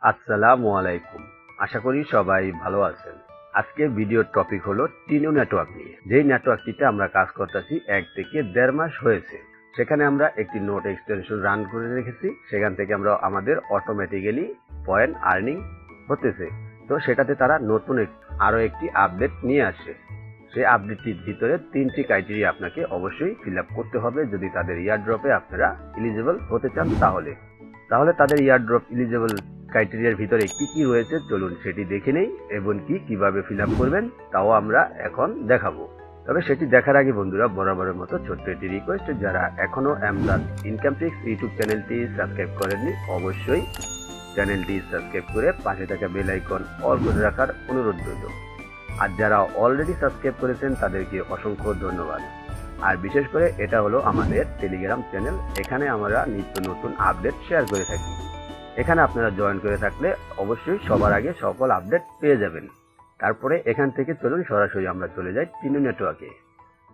আসসালামু আলাইকুম। আশা করি সবাই ভালো আছেন। আজকের ভিডিওর টপিক হলো টিনু নেটওয়ার্ক নিয়ে। যেই নেটওয়ার্কটিতে আমরা কাজ করতেছি 1 থেকে 1.5 মাস হয়েছে। সেখানে আমরা একটি নোট এক্সটেনশন রান করে রেখেছি। সেখান থেকে আমরা আমাদের অটোমেটিক্যালি পয়েন্ট আর্নিং হতেছে। তো সেটাতে তারা নতুন আরো একটি আপডেট নিয়ে আসে। সেই আপডেটটির ভিতরে 3টি ক্রাইটেরিয়া আপনাকে অবশ্যই ফিল আপ করতে হবে যদি তাদের ইয়ারড্রপে আপনারা এলিজিবল হতে চান তাহলে তাদের ইয়ারড্রপ এলিজিবল ক্রাইটেরিয়ার ভিতরে কি কি রয়েছে চলুন সেটি দেখে নেই এবং কিভাবে ফিল আপ করবেন তাও আমরা এখন দেখাবো। তবে সেটি দেখার আগে বন্ধুরা বরাবরের মতো ছোট্ট একটি রিকোয়েস্ট, যারা এখনো আমদাদ ইনকাম ট্রিক্স ইউটিউব চ্যানেলটি সাবস্ক্রাইব করেননি অবশ্যই চ্যানেলটি সাবস্ক্রাইব করে পাশে থাকা বেল আইকন অল করে রাখার অনুরোধ রইল। আর যারা অলরেডি সাবস্ক্রাইব করেছেন তাদেরকে অসংখ্য ধন্যবাদ। আর বিশেষ করে এটা হলো আমাদের টেলিগ্রাম চ্যানেল, এখানে আমরা নিত্য নতুন আপডেট শেয়ার করে থাকি। এখানে আপনারা জয়েন করে থাকলে অবশ্যই সবার আগে সকল আপডেট পেয়ে যাবেন। তারপরে এখান থেকে চলুন সরাসরি আমরা চলে যাই টিনু নেটওয়ার্কে।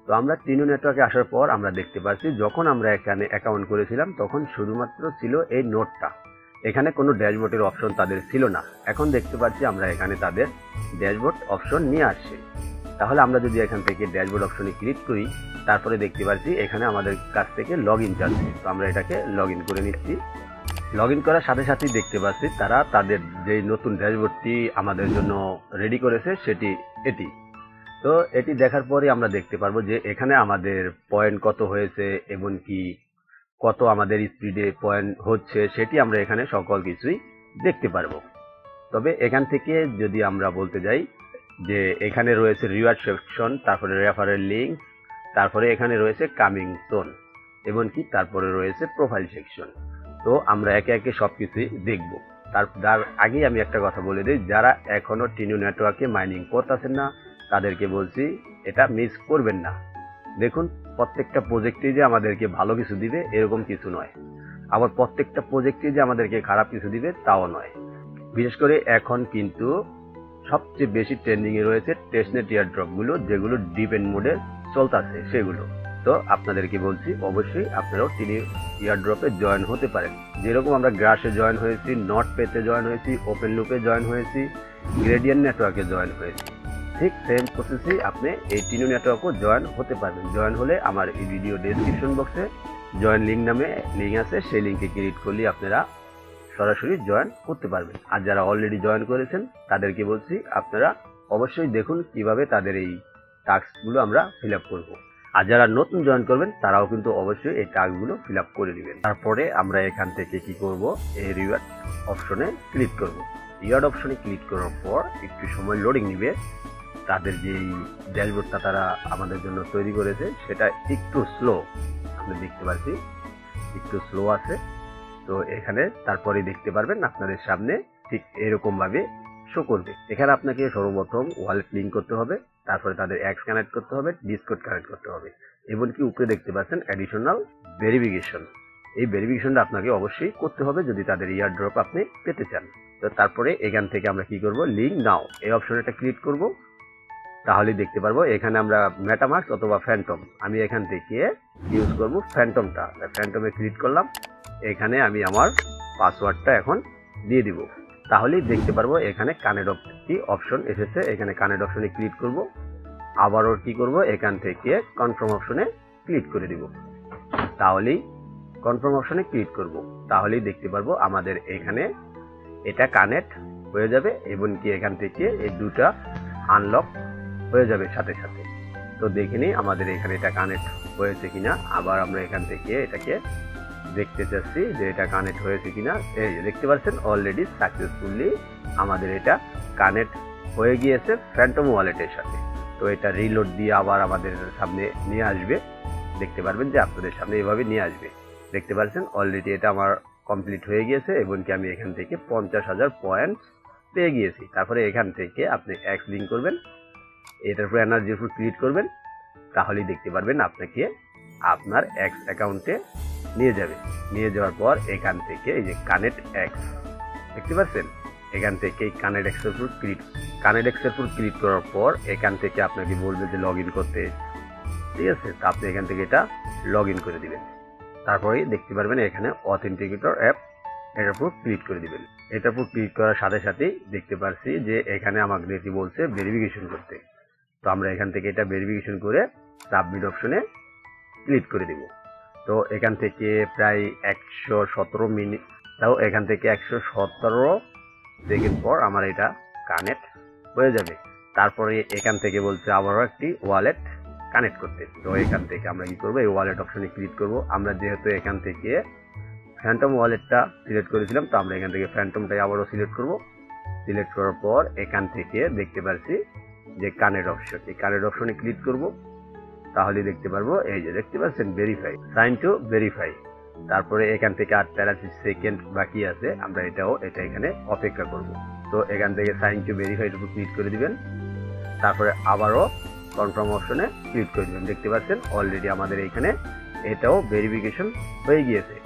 তো আমরা টিনু নেটওয়ার্কে আসার পর আমরা দেখতে পাচ্ছি যখন আমরা এখানে অ্যাকাউন্ট করেছিলাম তখন শুধুমাত্র ছিল এই নোটটা। এখানে কোনো ড্যাশবোর্ডের অপশন তাদের ছিল না। এখন দেখতে পাচ্ছি আমরা এখানে তাদের ড্যাশবোর্ড অপশন নিয়ে আসছে। তাহলে আমরা যদি এখান থেকে ড্যাশবোর্ড অপশনে ক্লিক করি তারপরে দেখতে পাচ্ছি এখানে আমাদের কাছ থেকে লগ ইন চাচ্ছে। তো আমরা এটাকে লগ ইন করে নিচ্ছি। লগ ইন করার সাথে সাথেই দেখতে পাচ্ছি তারা তাদের যে নতুন ড্যাশবোর্ডটি আমাদের জন্য রেডি করেছে এটি। তো এটি দেখার পরে আমরা দেখতে পারবো যে এখানে আমাদের পয়েন্ট কত হয়েছে এবং কি কত আমাদের স্পিডে পয়েন্ট হচ্ছে সেটি আমরা এখানে সকল কিছুই দেখতে পারবো। তবে এখান থেকে যদি আমরা বলতে যাই যে এখানে রয়েছে রিওয়ার্ড সেকশন, তারপরে রেফারেল লিঙ্ক, তারপরে এখানে রয়েছে কামিং সোন এবং কি তারপরে রয়েছে প্রোফাইল সেকশন। তো আমরা একে একে সবকিছুই দেখব। তার আগে আমি একটা কথা বলে দিই, যারা এখনো টিনু নেটওয়ার্কে মাইনিং করতেছেন না তাদেরকে বলছি এটা মিস করবেন না। দেখুন প্রত্যেকটা প্রজেক্টই যে আমাদেরকে ভালো কিছু দিবে এরকম কিছু নয়, আবার প্রত্যেকটা প্রজেক্টই যে আমাদেরকে খারাপ কিছু দিবে তাও নয়। বিশেষ করে এখন কিন্তু সবচেয়ে বেশি ট্রেন্ডিং এ রয়েছে টেস্টনেট ইয়ারড্রপ গুলো, যেগুলো ডিপেন্ড মোডে চলতেছে সেগুলো। তো আপনাদেরকে বলছি অবশ্যই আপনারাও টিনু ইয়ারড্রপে জয়েন হতে পারেন। যেরকম আমরা গ্রাসে জয়েন হয়েছি, নট পেতে জয়েন হয়েছি, ওপেন লুপে জয়েন হয়েছি, গ্রেডিয়েন্ট নেটওয়ার্কে জয়েন হয়েছি, ঠিক সেম প্রসেসেই আপনি এই টিনু নেটওয়ার্কও জয়েন হতে পারবেন। জয়েন হলে আমার এই ভিডিও ডেসক্রিপশন বক্সে জয়েন লিঙ্ক নামে লিঙ্ক আছে, সেই লিঙ্কে ক্লিক করলে আপনারা সরাসরি জয়েন করতে পারবেন। আর যারা অলরেডি জয়েন করেছেন তাদেরকে বলছি আপনারা অবশ্যই দেখুন কিভাবে তাদের এই টাস্কগুলো আমরা ফিল আপ করবো। আর যারা নতুন জয়েন করবেন তারাও কিন্তু অবশ্যই এই টাস্কগুলো ফিল আপ করে নেবেন। তারপরে আমরা এখান থেকে কি করব, এই রিওয়ার্ড অপশনে ক্লিক করব। রিওয়ার্ড অপশনে ক্লিক করার পর একটু সময় লোডিং নিবে। তাদের যেই ড্যাশবোর্ডটা তারা আমাদের জন্য তৈরি করেছে সেটা একটু স্লো, আপনি দেখতে পাচ্ছি একটু স্লো আছে। তো এখানে তারপরে দেখতে পারবেন আপনাদের সামনে ঠিক এরকম ভাবে শো করবে। এখানে আপনাকে সর্বপ্রথম ওয়ালেট লিঙ্ক করতে হবে, তারপরে তাদের এক্স কানেক্ট করতে হবে, ডিসকর্ড কানেক্ট করতে হবে, এবং কি উপরে দেখতে পাচ্ছেন অ্যাডিশনাল ভেরিফিকেশন। এই ভেরিফিকেশনটা আপনাকে অবশ্যই করতে হবে যদি তাদের ইয়ারড্রপ আপনি পেতে চান। তো তারপরে এখান থেকে আমরা কি করব, লিঙ্ক নাও এই অপশনটা ক্লিক করব। তাহলে দেখতে পারবো এখানে আমরা মেটামাস্ক অথবা ফ্যান্টম, আমি এখান থেকে ইউজ করব ফ্যান্টমটা। ফ্যান্টমে ক্লিক করলাম, এখানে আমি আমার পাসওয়ার্ডটা এখন দিয়ে দিব। তাহলেই দেখতে পারবো এখানে কানেক্ট কি অপশন এসেছে, এখানে কানেক্ট অপশনে ক্লিক করব। আবারও কি করব, এখান থেকে কনফার্ম অপশনে ক্লিক করে দিব। তাহলেই কনফার্ম অপশনে ক্লিক করব, তাহলেই দেখতে পারবো আমাদের এখানে এটা কানেক্ট হয়ে যাবে এবং কি এখান থেকে এই দুটা আনলক হয়ে যাবে সাথে সাথে। তো দেখে নিই আমাদের এখানে এটা কানেক্ট হয়েছে কিনা। আবার আমরা এখান থেকে এটাকে দেখতে চাচ্ছি যে এটা কানেক্ট হয়েছে কিনা। এই যে দেখতে পাচ্ছেন অলরেডি সাকসেসফুলি আমাদের এটা কানেক্ট হয়ে গিয়েছে ফ্যান্টম ওয়ালেটের সাথে। তো এটা রিলোড দিয়ে আবার আমাদের সামনে নিয়ে আসবে, দেখতে পারবেন যে আপনাদের সামনে এভাবে নিয়ে আসবে। দেখতে পাচ্ছেন অলরেডি এটা আমার কমপ্লিট হয়ে গিয়েছে এবং কি আমি এখান থেকে 50,000 পয়েন্ট পেয়ে গিয়েছি। তারপরে এখান থেকে আপনি এক্স লিঙ্ক করবেন, এটার উপর এনার্জি ফুড ক্রিয়েট করবেন, তাহলেই দেখতে পারবেন আপনাকে আপনার এক্স অ্যাকাউন্টে নিয়ে যাবে। নিয়ে যাওয়ার পর এখান থেকে এই যে কানেক্ট এক্স দেখতে পাচ্ছেন, এখান থেকে কানেক্ট এক্সের উপর ক্লিক করার পর এখান থেকে আপনাকে বলবে যে লগ ইন করতে, ঠিক আছে। তো আপনি এখান থেকে এটা লগ ইন করে দিবেন। তারপরে দেখতে পারবেন এখানে অথেন্টিকেটর অ্যাপ, এটার উপর ক্লিক করে দিবেন। এটার উপর ক্লিক করার সাথে সাথেই দেখতে পাচ্ছি যে এখানে আমাকে এটি বলছে ভেরিফিকেশন করতে। তো আমরা এখান থেকে এটা ভেরিফিকেশন করে সাবমিট অপশনে ক্লিক করে দিব। তো এখান থেকে প্রায় 117 মিনিট, তাও এখান থেকে 117 সেকেন্ড পর আমার এটা কানেক্ট হয়ে যাবে। তারপরে এখান থেকে বলছে আবারও একটি ওয়ালেট কানেক্ট করতে। তো এখান থেকে আমরা কি করব, এই ওয়ালেট অপশনে ক্লিক করব। আমরা যেহেতু এখান থেকে ফ্যান্টম ওয়ালেটটা সিলেক্ট করেছিলাম, তো আমরা এখান থেকে ফ্যান্টমটাই আবারও সিলেক্ট করব। সিলেক্ট করার পর এখান থেকে দেখতে পাচ্ছি যে কানেক্ট অপশন, এই কানেক্ট অপশনে ক্লিক করব। তাহলে দেখতে পারবো এই যে দেখতে পাচ্ছেন ভেরিফাই, সাইন টু ভেরিফাই। তারপরে এখান থেকে 83 সেকেন্ড বাকি আছে, আমরা এটা এখানে অপেক্ষা করব। তো এখান থেকে সাইন টু ভেরিফাইর উপর ক্লিক করে দিবেন। তারপরে আবারও কনফার্ম অপশনে ক্লিক করে দিবেন। দেখতে পাচ্ছেন অলরেডি আমাদের এখানে এটাও ভেরিফিকেশন হয়ে গিয়েছে।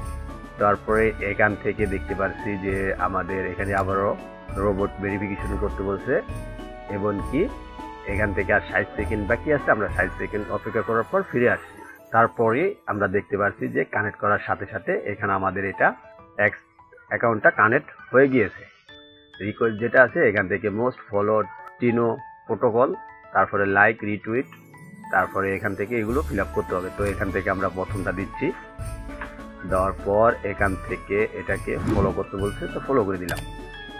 তারপরে এখান থেকে দেখতে পাচ্ছি যে আমাদের এখানে আবারও রোবট ভেরিফিকেশন করতে বলছে, এবং কি এখান থেকে আর 60 সেকেন্ড বাকি আছে। আমরা 60 সেকেন্ড অপেক্ষা করার পর ফিরে আসছি। তারপরে আমরা দেখতে পাচ্ছি যে কানেক্ট করার সাথে সাথে এখানে আমাদের এটা এক্স অ্যাকাউন্টটা কানেক্ট হয়ে গিয়েছে। রিকোয়েস্ট যেটা আছে এখান থেকে মোস্ট ফলোড টিনো প্রোটোকল, তারপরে লাইক রিটুইট, তারপরে এখান থেকে এগুলো ফিল আপ করতে হবে। তো এখান থেকে আমরা প্রথমটা দিচ্ছি, দেওয়ার পর এখান থেকে এটাকে ফলো করতে বলছে, তো ফলো করে দিলাম।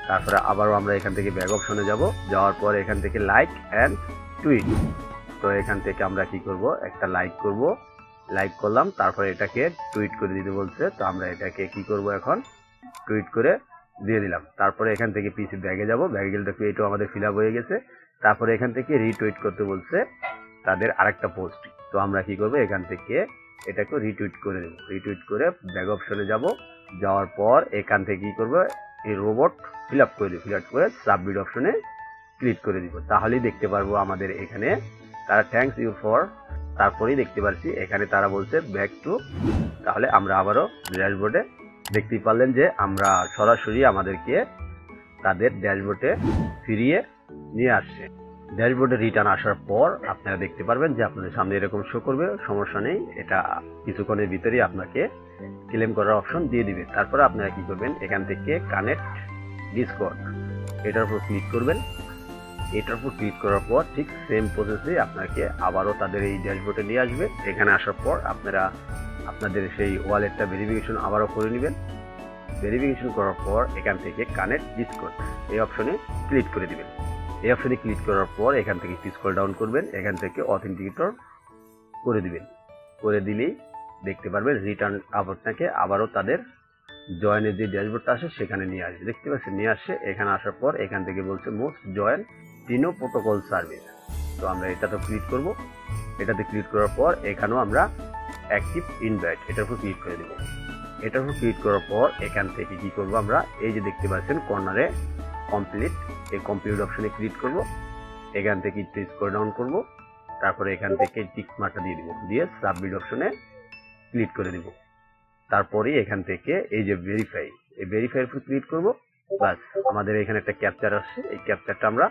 তারপরে আবারও আমরা এখান থেকে ব্যাক অপশনে যাব, যাওয়ার পর এখান থেকে লাইক অ্যান্ড টুইট। তো এখান থেকে আমরা কি করব, একটা লাইক করব, লাইক করলাম, তারপরে এটাকে টুইট করে দিতে বলছে। তো আমরা এটাকে কি করব, এখন টুইট করে দিয়ে দিলাম। তারপরে এখান থেকে পিসি ব্যাগে যাব, ব্যাগে গেলে দেখো এটাও আমাদের ফিল আপ হয়ে গেছে। তারপরে এখান থেকে রিটুইট করতে বলছে তাদের আরেকটা পোস্ট। তো আমরা কি করব, এখান থেকে এটাকে রিটুইট করে দেব। রিটুইট করে ব্যাক অপশনে যাব, যাওয়ার পর এখান থেকে কি করব, এই রোবট ফিল আপ করে দিব। ফিল আপ করে সাবমিট অপশনে ক্লিক করে দিব। তাহলেই দেখতে পারবো আমাদের এখানে তারা থ্যাঙ্কস ইউ ফর, তারপরেই দেখতে পাচ্ছি এখানে তারা বলছে ব্যাক টু। তাহলে আমরা আবারও ড্যাশবোর্ডে দেখতেই পারলেন যে আমরা সরাসরি আমাদেরকে তাদের ড্যাশবোর্ডে ফিরিয়ে নিয়ে আসছে। ড্যাশবোর্ডে রিটার্ন আসার পর আপনারা দেখতে পারবেন যে আপনাদের সামনে এরকম শো করবে, সমস্যা নেই, এটা কিছুক্ষণের ভিতরেই আপনাকে ক্লেম করার অপশন দিয়ে দিবে। তারপরে আপনারা কি করবেন, এখান থেকে কানেক্ট ডিসকর্ড এটার উপর ক্লিক করবেন। এটার উপর ক্লিক করার পর ঠিক সেম প্রসেসে আপনাকে আবারও তাদের এই ড্যাশবোর্ডে নিয়ে আসবে। এখানে আসার পর আপনারা আপনাদের সেই ওয়ালেটটা ভেরিফিকেশন আবারও করে নেবেন। ভেরিফিকেশন করার পর এখান থেকে কানেক্ট ডিসকর্ড এই অপশনে ক্লিক করে দিবেন। এই অপশনে ক্লিক করার পর এখান থেকে স্ক্রল ডাউন করবেন, এখান থেকে অথেন্টিকেটর করে দিবেন। করে দিলেই দেখতে পারবেন রিটার্ন আপনাকে আবারও তাদের জয়েনের যে ড্যাশবোর্ডটা আসে সেখানে নিয়ে আসবে। দেখতে পাচ্ছেন নিয়ে আসছে। এখানে আসার পর এখান থেকে বলছে most join Tino protocol service. তো আমরা এটাতে ক্লিক করব। এটাতে ক্লিক করার পর এখানেও আমরা অ্যাক্টিভ ইনভাইট এটার উপর ক্লিক করে দেব। এটার উপর ক্লিক করার পর এখান থেকে কি করব, আমরা এই যে দেখতে পাচ্ছেন কর্নারে কমপ্লিট, এই কমপ্লিট অপশনে ক্লিক করব। এখান থেকে একটু স্ক্রল ডাউন করব, তারপরে এখান থেকে টিক মার্কটা দিয়ে দিব, দিয়ে সাবমিট অপশনে ক্লিক করে দিব। তারপরে এখান থেকে এই যে ভেরিফাই, এই ভেরিফাইয়ের উপর ক্লিক করব। বাস আমাদের এখানে একটা ক্যাপচার আসছে, এই ক্যাপচারটা আমরা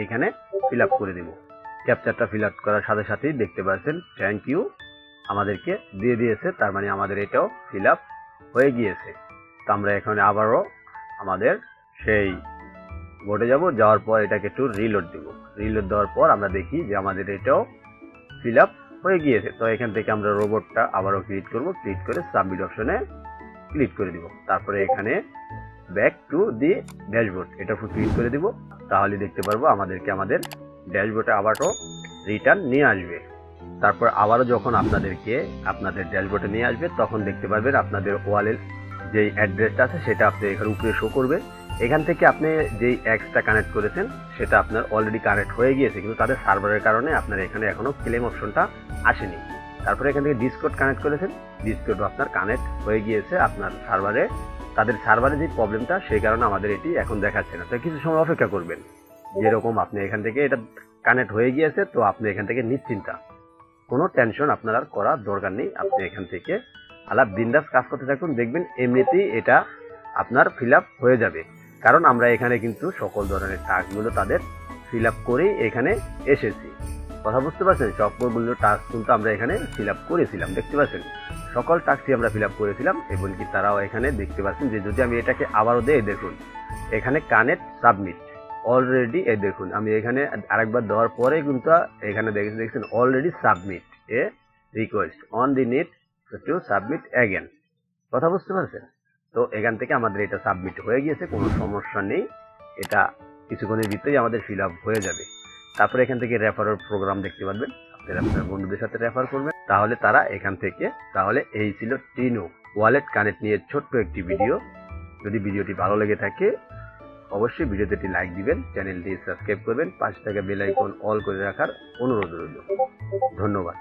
এখানে ফিল আপ করে দেব। ক্যাপচারটা ফিল আপ করার সাথে সাথেই দেখতে পাচ্ছেন থ্যাংক ইউ আমাদেরকে দিয়ে দিয়েছে, তার মানে আমাদের এটাও ফিল আপ হয়ে গিয়েছে। তো আমরা এখানে আবারও আমাদের সেই বোর্ডে যাব, যাওয়ার পর এটাকে একটু রিলোড দেব। রিলোড দেওয়ার পর আমরা দেখি যে আমাদের এটাও ফিল আপ হয়ে গিয়েছে। তো এখান থেকে আমরা রোবটটা আবারও ক্লিক করব, ক্লিক করে সাবমিট অপশনে ক্লিক করে দিব। তারপরে এখানে ব্যাক টু দি ড্যাশবোর্ড এটার উপর ক্লিক করে দিব। তাহলে দেখতে পারবো আমাদেরকে আমাদের ড্যাশবোর্ডে আবারও রিটার্ন নিয়ে আসবে। তারপর আবারও যখন আপনাদেরকে আপনাদের ড্যাশবোর্ডে নিয়ে আসবে তখন দেখতে পারবেন আপনাদের ওয়ালের যেই অ্যাড্রেসটা আছে সেটা আপনি এখানে উপরে শো করবে। এখান থেকে আপনি যেই অ্যাক্সটা কানেক্ট করেছেন সেটা আপনার অলরেডি কানেক্ট হয়ে গিয়েছে, কিন্তু তাদের সার্ভারের কারণে আপনার এখানে এখনো ক্লেম অপশনটা আসেনি। তারপরে এখান থেকে ডিসকর্ড কানেক্ট করেছেন, ডিসকর্ড আপনার কানেক্ট হয়ে গিয়েছে আপনার সার্ভারে। তাদের সার্ভারে যে প্রবলেমটা সেই কারণে আমাদের এটি এখন দেখাচ্ছে না। তো কিছু সময় অপেক্ষা করবেন। যেরকম আপনি এখান থেকে এটা কানেক্ট হয়ে গিয়েছে, তো আপনি এখান থেকে নিশ্চিন্তা, কোনো টেনশন আপনার আর করার দরকার নেই। আপনি এখান থেকে আলাপ বিন্দাস কাজ করতে থাকুন, দেখবেন এমনিতেই এটা আপনার ফিল আপ হয়ে যাবে। কারণ আমরা এখানে কিন্তু সকল ধরনের টাস্কগুলো তাদের ফিল আপ করেই এখানে এসেছি। কথা বুঝতে পারছেন? সকলগুলো টাস্ক কিন্তু আমরা এখানে ফিল আপ করেছিলাম, দেখতে পাচ্ছেন। সকল টাস্কই আমরা ফিল আপ করেছিলাম এবং কি তারাও এখানে দেখতে পাচ্ছেন যে যদি আমি এটাকে আবারও দেই, দেখুন এখানে কানেক্ট সাবমিট অলরেডি, এই দেখুন আমি এখানে আরেকবার দেওয়ার পরে কিন্তু এখানে দেখছেন already submit A request on the need to submit again. কথা বুঝতে পারছেন? তো এখান থেকে আমাদের এটা সাবমিট হয়ে গিয়েছে, কোনো সমস্যা নেই, এটা কিছুক্ষণের ভিতরেই আমাদের ফিল আপ হয়ে যাবে। তারপরে এখান থেকে রেফারের প্রোগ্রাম দেখতে পারবেন, আপনারা আপনার বন্ধুদের সাথে রেফার করবেন, তাহলে তারা এখান থেকে, তাহলে এই ছিল টিনো ওয়ালেট কানেক্ট নিয়ে ছোট্ট একটি ভিডিও। যদি ভিডিওটি ভালো লেগে থাকে অবশ্যই ভিডিওতে একটি লাইক দিবেন, চ্যানেলটি সাবস্ক্রাইব করবেন, পাশে থাকা বেল আইকন অল করে রাখার অনুরোধ রইল। ধন্যবাদ।